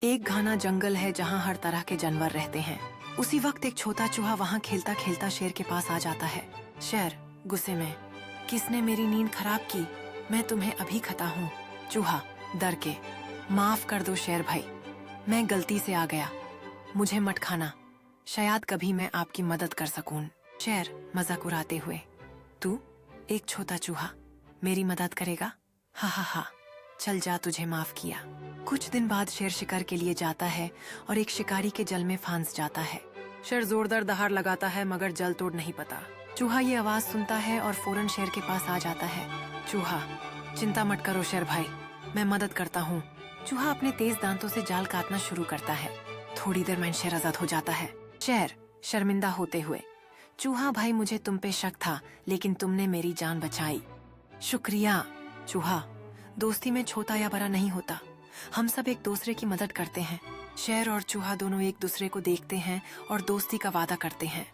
एक घना जंगल है जहाँ हर तरह के जानवर रहते हैं। उसी वक्त एक छोटा चूहा वहाँ खेलता खेलता शेर के पास आ जाता है। शेर गुस्से में, किसने मेरी नींद खराब की? मैं तुम्हें अभी खाता हूँ। चूहा डर के, माफ कर दो शेर भाई, मैं गलती से आ गया, मुझे मत खाना, शायद कभी मैं आपकी मदद कर सकूं। शेर मजाक उड़ाते हुए, तू एक छोटा चूहा मेरी मदद करेगा? हा हा हा, चल जा, तुझे माफ किया। कुछ दिन बाद शेर शिकार के लिए जाता है और एक शिकारी के जल में फंस जाता है। शेर जोरदार दहाड़ लगाता है मगर जल तोड़ नहीं पाता। चूहा ये आवाज सुनता है और फौरन शेर के पास आ जाता है। चूहा, चिंता मत करो शेर भाई, मैं मदद करता हूँ। चूहा अपने तेज दांतों से जाल काटना शुरू करता है। थोड़ी देर में शेर आजाद हो जाता है। शेर शर्मिंदा होते हुए, चूहा भाई मुझे तुम पे शक था, लेकिन तुमने मेरी जान बचाई, शुक्रिया। चूहा, दोस्ती में छोटा या बड़ा नहीं होता, हम सब एक दूसरे की मदद करते हैं। शेर और चूहा दोनों एक दूसरे को देखते हैं और दोस्ती का वादा करते हैं।